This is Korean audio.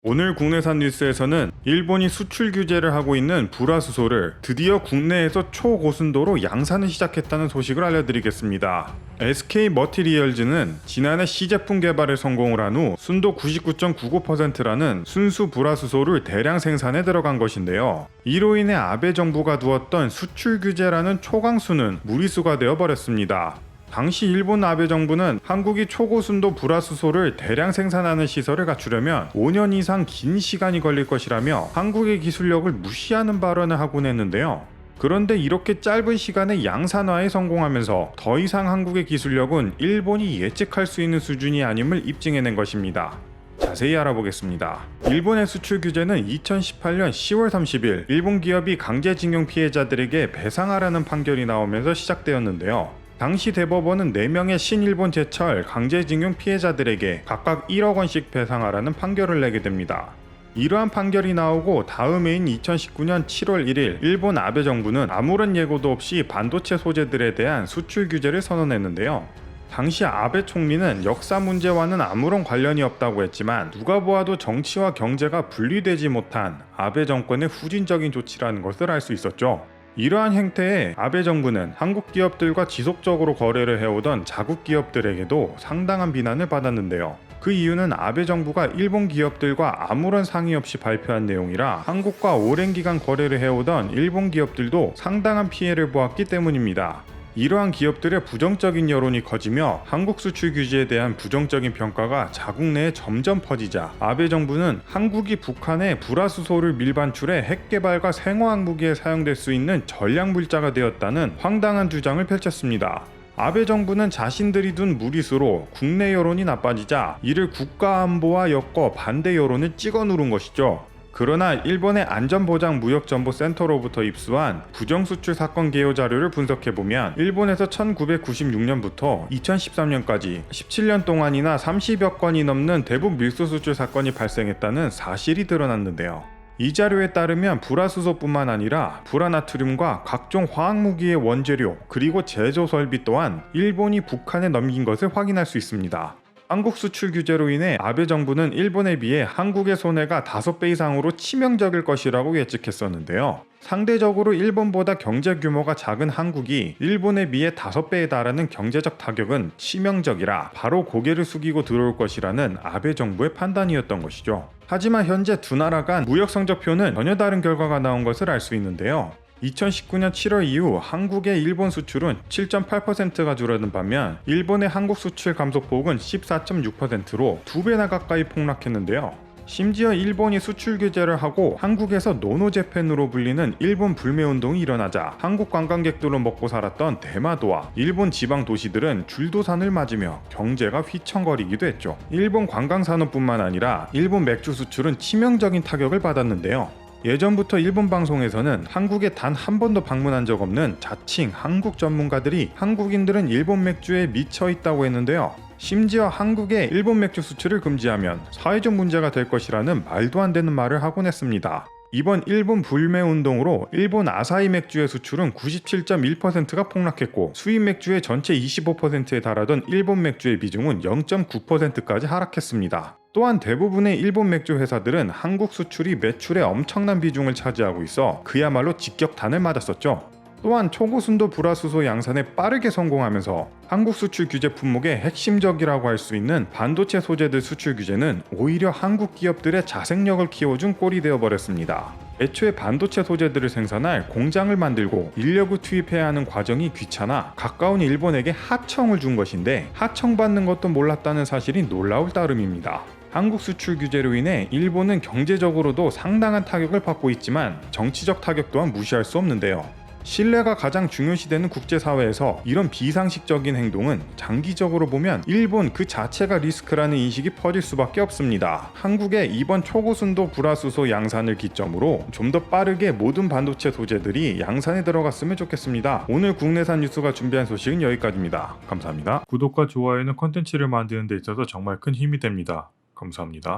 오늘 국내산 뉴스에서는 일본이 수출 규제를 하고 있는 불화수소를 드디어 국내에서 초고순도로 양산을 시작했다는 소식을 알려드리겠습니다. SK 머티리얼즈는 지난해 시제품 개발에 성공을 한 후 순도 99.99%라는 순수 불화수소를 대량 생산에 들어간 것인데요. 이로 인해 아베 정부가 두었던 수출 규제라는 초강수는 무리수가 되어버렸습니다. 당시 일본 아베 정부는 한국이 초고순도 불화수소를 대량 생산하는 시설을 갖추려면 5년 이상 긴 시간이 걸릴 것이라며 한국의 기술력을 무시하는 발언을 하곤 했는데요. 그런데 이렇게 짧은 시간에 양산화에 성공하면서 더 이상 한국의 기술력은 일본이 예측할 수 있는 수준이 아님을 입증해낸 것입니다. 자세히 알아보겠습니다. 일본의 수출 규제는 2018년 10월 30일 일본 기업이 강제징용 피해자들에게 배상하라는 판결이 나오면서 시작되었는데요. 당시 대법원은 4명의 신일본 제철 강제징용 피해자들에게 각각 1억 원씩 배상하라는 판결을 내게 됩니다. 이러한 판결이 나오고 다음 해인 2019년 7월 1일 일본 아베 정부는 아무런 예고도 없이 반도체 소재들에 대한 수출 규제를 선언했는데요. 당시 아베 총리는 역사 문제와는 아무런 관련이 없다고 했지만 누가 보아도 정치와 경제가 분리되지 못한 아베 정권의 후진적인 조치라는 것을 알 수 있었죠. 이러한 행태에 아베 정부는 한국 기업들과 지속적으로 거래를 해오던 자국 기업들에게도 상당한 비난을 받았는데요. 그 이유는 아베 정부가 일본 기업들과 아무런 상의 없이 발표한 내용이라 한국과 오랜 기간 거래를 해오던 일본 기업들도 상당한 피해를 보았기 때문입니다. 이러한 기업들의 부정적인 여론이 커지며 한국 수출 규제에 대한 부정적인 평가가 자국 내에 점점 퍼지자 아베 정부는 한국이 북한에 불화수소를 밀반출해 핵개발과 생화학무기에 사용될 수 있는 전략물자가 되었다는 황당한 주장을 펼쳤습니다. 아베 정부는 자신들이 둔 무리수로 국내 여론이 나빠지자 이를 국가안보와 엮어 반대 여론을 찍어 누른 것이죠. 그러나 일본의 안전보장무역정보센터로부터 입수한 부정수출 사건 개요 자료를 분석해보면 일본에서 1996년부터 2013년까지 17년 동안이나 30여 건이 넘는 대북 밀수 수출 사건이 발생했다는 사실이 드러났는데요. 이 자료에 따르면 불화수소뿐만 아니라 불화나트륨과 각종 화학무기의 원재료 그리고 제조 설비 또한 일본이 북한에 넘긴 것을 확인할 수 있습니다. 한국 수출 규제로 인해 아베 정부는 일본에 비해 한국의 손해가 5배 이상으로 치명적일 것이라고 예측했었는데요. 상대적으로 일본보다 경제 규모가 작은 한국이 일본에 비해 5배에 달하는 경제적 타격은 치명적이라 바로 고개를 숙이고 들어올 것이라는 아베 정부의 판단이었던 것이죠. 하지만 현재 두 나라 간 무역 성적표는 전혀 다른 결과가 나온 것을 알 수 있는데요. 2019년 7월 이후 한국의 일본 수출은 7.8%가 줄어든 반면 일본의 한국 수출 감소폭은 14.6%로 2배나 가까이 폭락했는데요. 심지어 일본이 수출 규제를 하고 한국에서 노노재팬으로 불리는 일본 불매운동이 일어나자 한국 관광객들로 먹고 살았던 대마도와 일본 지방 도시들은 줄도산을 맞으며 경제가 휘청거리기도 했죠. 일본 관광산업뿐만 아니라 일본 맥주 수출은 치명적인 타격을 받았는데요. 예전부터 일본 방송에서는 한국에 단 한 번도 방문한 적 없는 자칭 한국 전문가들이 한국인들은 일본 맥주에 미쳐 있다고 했는데요. 심지어 한국의 일본 맥주 수출을 금지하면 사회적 문제가 될 것이라는 말도 안 되는 말을 하곤 했습니다. 이번 일본 불매 운동으로 일본 아사히 맥주의 수출은 97.1%가 폭락했고 수입 맥주의 전체 25%에 달하던 일본 맥주의 비중은 0.9%까지 하락했습니다. 또한 대부분의 일본 맥주 회사들은 한국 수출이 매출의 엄청난 비중을 차지하고 있어 그야말로 직격탄을 맞았었죠. 또한 초고순도 불화수소 양산에 빠르게 성공하면서 한국 수출 규제 품목의 핵심적이라고 할 수 있는 반도체 소재들 수출 규제는 오히려 한국 기업들의 자생력을 키워준 꼴이 되어버렸습니다. 애초에 반도체 소재들을 생산할 공장을 만들고 인력을 투입해야 하는 과정이 귀찮아 가까운 일본에게 하청을 준 것인데 하청받는 것도 몰랐다는 사실이 놀라울 따름입니다. 한국 수출 규제로 인해 일본은 경제적으로도 상당한 타격을 받고 있지만 정치적 타격 또한 무시할 수 없는데요. 신뢰가 가장 중요시되는 국제사회에서 이런 비상식적인 행동은 장기적으로 보면 일본 그 자체가 리스크라는 인식이 퍼질 수밖에 없습니다. 한국의 이번 초고순도 불화수소 양산을 기점으로 좀 더 빠르게 모든 반도체 소재들이 양산에 들어갔으면 좋겠습니다. 오늘 국내산 뉴스가 준비한 소식은 여기까지입니다. 감사합니다. 구독과 좋아요는 콘텐츠를 만드는 데 있어서 정말 큰 힘이 됩니다. 감사합니다.